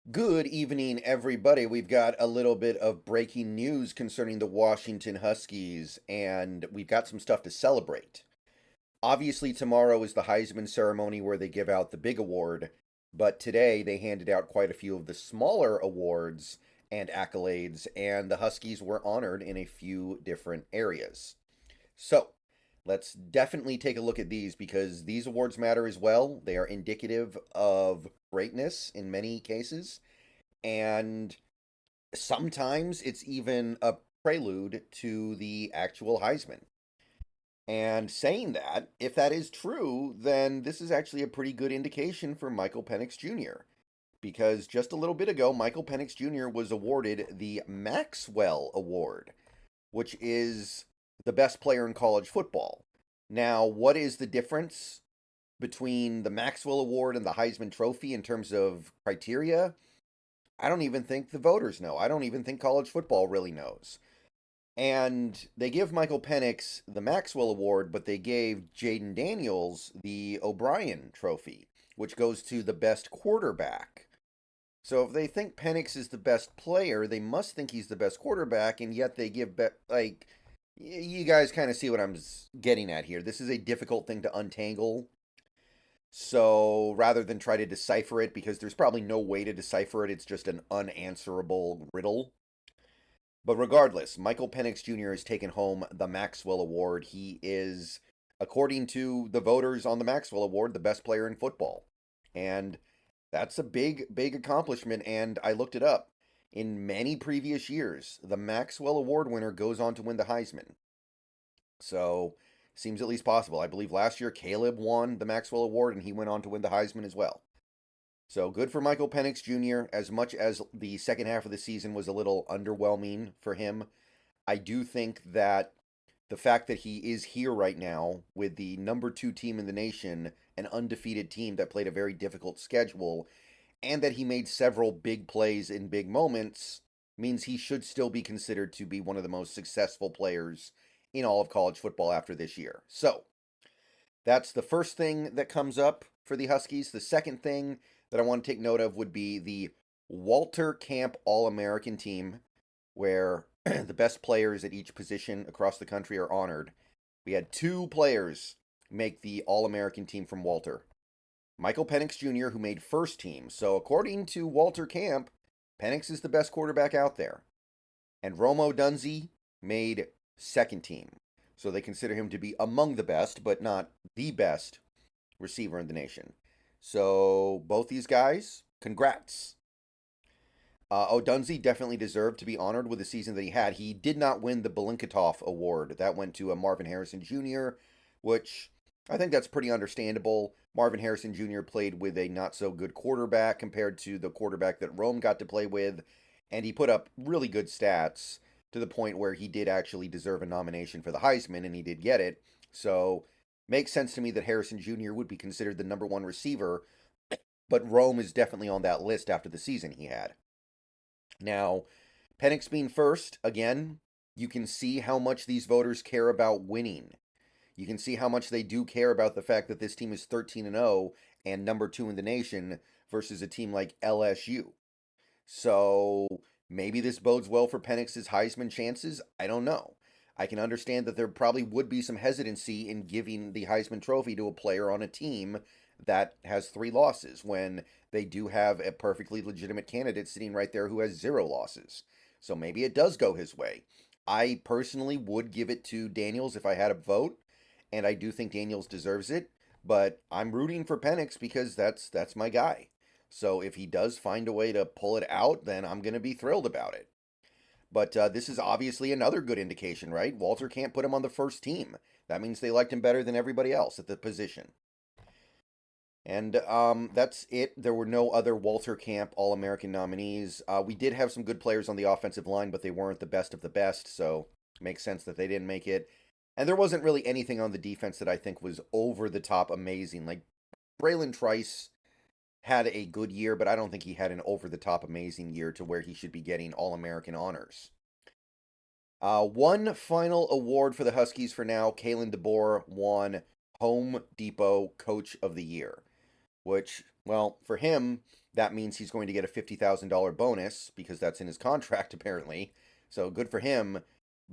Good evening, everybody. We've got a little bit of breaking news concerning the Washington Huskies, and we've got some stuff to celebrate. Obviously, tomorrow is the Heisman ceremony where they give out the big award, but today they handed out quite a few of the smaller awards and accolades, and the Huskies were honored in a few different areas. So, let's definitely take a look at these because these awards matter as well. They are indicative of greatness in many cases and sometimes it's even a prelude to the actual Heisman. And saying that, if that is true, then this is actually a pretty good indication for Michael Penix Jr. Because just a little bit ago, Michael Penix Jr. was awarded the Maxwell Award, which is the best player in college football. Now, what is the difference between the Maxwell Award and the Heisman Trophy in terms of criteria? I don't even think the voters know. I don't even think college football really knows. And they give Michael Penix the Maxwell Award, but they gave Jaden Daniels the O'Brien Trophy, which goes to the best quarterback. So if they think Penix is the best player, they must think he's the best quarterback, and yet they give you guys kind of see what I'm getting at here. This is a difficult thing to untangle. So rather than try to decipher it, because there's probably no way to decipher it, it's just an unanswerable riddle. But regardless, Michael Penix Jr. has taken home the Maxwell Award. He is, according to the voters on the Maxwell Award, the best player in football. And that's a big, big accomplishment. And I looked it up. In many previous years, the Maxwell Award winner goes on to win the Heisman. So, seems at least possible. I believe last year Caleb won the Maxwell Award and he went on to win the Heisman as well. So good for Michael Penix Jr. As much as the second half of the season was a little underwhelming for him, I do think that the fact that he is here right now with the number two team in the nation, an undefeated team that played a very difficult schedule, and that he made several big plays in big moments means he should still be considered to be one of the most successful players in all of college football after this year. So that's the first thing that comes up for the Huskies. The second thing that I want to take note of would be the Walter Camp All-American team, where the best players at each position across the country are honored. We had two players make the All-American team from Walter. Michael Penix Jr., who made first team. So according to Walter Camp, Penix is the best quarterback out there. And Romo Dunze made second team. So they consider him to be among the best, but not the best receiver in the nation. So both these guys, congrats. Odunze definitely deserved to be honored with the season that he had. He did not win the Belinkatoff Award. That went to Marvin Harrison Jr., which I think that's pretty understandable. Marvin Harrison Jr. played with a not-so-good quarterback compared to the quarterback that Rome got to play with, and he put up really good stats to the point where he did actually deserve a nomination for the Heisman, and he did get it. So makes sense to me that Harrison Jr. would be considered the number one receiver, but Rome is definitely on that list after the season he had. Now, Penix being first, again, you can see how much these voters care about winning. You can see how much they do care about the fact that this team is 13-0 and number 2 in the nation versus a team like LSU. So maybe this bodes well for Penix's Heisman chances. I don't know. I can understand that there probably would be some hesitancy in giving the Heisman Trophy to a player on a team that has 3 losses when they do have a perfectly legitimate candidate sitting right there who has 0 losses. So maybe it does go his way. I personally would give it to Daniels if I had a vote, and I do think Daniels deserves it, but I'm rooting for Penix because that's my guy. So if he does find a way to pull it out, then I'm going to be thrilled about it. But this is obviously another good indication, right? Walter can't put him on the first team. That means they liked him better than everybody else at the position. And that's it. There were no other Walter Camp All-American nominees. We did have some good players on the offensive line, but they weren't the best of the best, so it makes sense that they didn't make it. And there wasn't really anything on the defense that I think was over the top amazing. Like, Braylon Trice had a good year, but I don't think he had an over-the-top amazing year to where he should be getting All-American honors. One final award for the Huskies for now. Kalen DeBoer won Home Depot Coach of the Year, which, well, for him, That means he's going to get a $50,000 bonus because that's in his contract apparently. So good for him.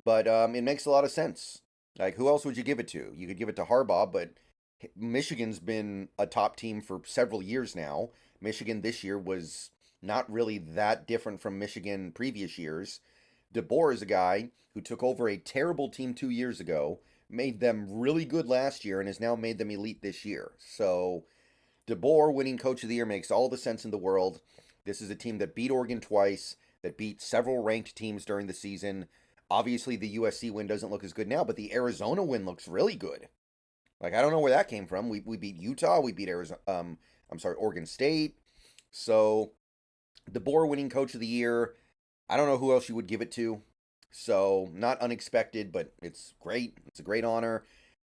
But it makes a lot of sense. Like, who else would you give it to? You could give it to Harbaugh, but Michigan's been a top team for several years now. Michigan this year was not really that different from Michigan previous years. DeBoer is a guy who took over a terrible team 2 years ago, made them really good last year, and has now made them elite this year. So DeBoer winning Coach of the Year makes all the sense in the world. This is a team that beat Oregon twice, that beat several ranked teams during the season. Obviously, the USC win doesn't look as good now, but the Arizona win looks really good. Like, I don't know where that came from. We beat Utah. We beat Arizona. Oregon State. So, DeBoer winning Coach of the Year. I don't know who else you would give it to. So, not unexpected, but it's great. It's a great honor.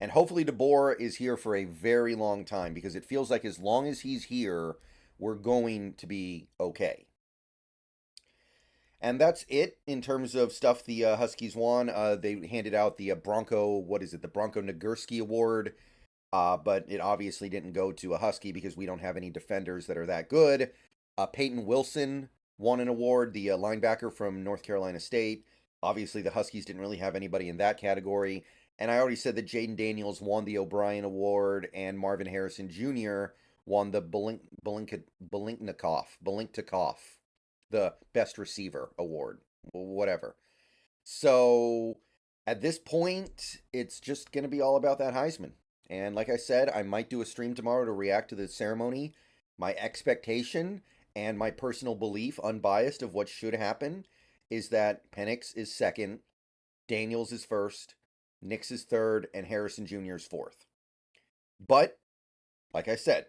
And hopefully DeBoer is here for a very long time, because it feels like as long as he's here, we're going to be okay. And that's it in terms of stuff the Huskies won. They handed out the Bronco Nagurski Award, but it obviously didn't go to a Husky because we don't have any defenders that are that good. Peyton Wilson won an award, the linebacker from North Carolina State. Obviously, the Huskies didn't really have anybody in that category. And I already said that Jaden Daniels won the O'Brien Award, and Marvin Harrison Jr. won the Belinknikov, the Best Receiver Award, whatever. So at this point, it's just going to be all about that Heisman. And like I said, I might do a stream tomorrow to react to the ceremony. My expectation and my personal belief, unbiased, of what should happen is that Penix is second, Daniels is first, Nix is third, and Harrison Jr. is fourth. But, like I said,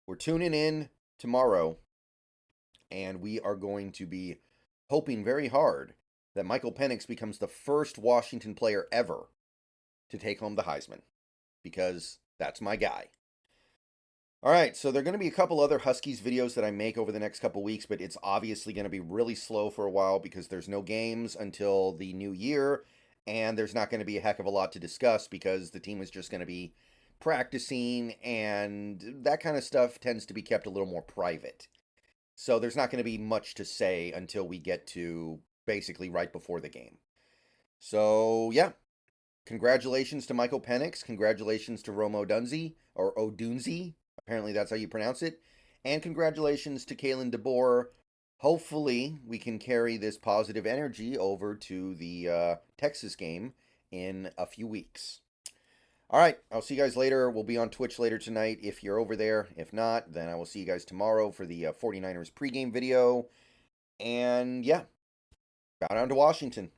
we're tuning in tomorrow, and we are going to be hoping very hard that Michael Penix becomes the first Washington player ever to take home the Heisman, because that's my guy. All right, so there are going to be a couple other Huskies videos that I make over the next couple weeks, but it's obviously going to be really slow for a while because there's no games until the new year, and there's not going to be a heck of a lot to discuss because the team is just going to be practicing, and that kind of stuff tends to be kept a little more private. So there's not going to be much to say until we get to basically right before the game. So, yeah. Congratulations to Michael Penix. Congratulations to Rome Odunze, or Odunze. Apparently that's how you pronounce it. And congratulations to Kalen DeBoer. Hopefully we can carry this positive energy over to the Texas game in a few weeks. All right, I'll see you guys later. We'll be on Twitch later tonight if you're over there. If not, then I will see you guys tomorrow for the 49ers pregame video. And yeah, bow down to Washington.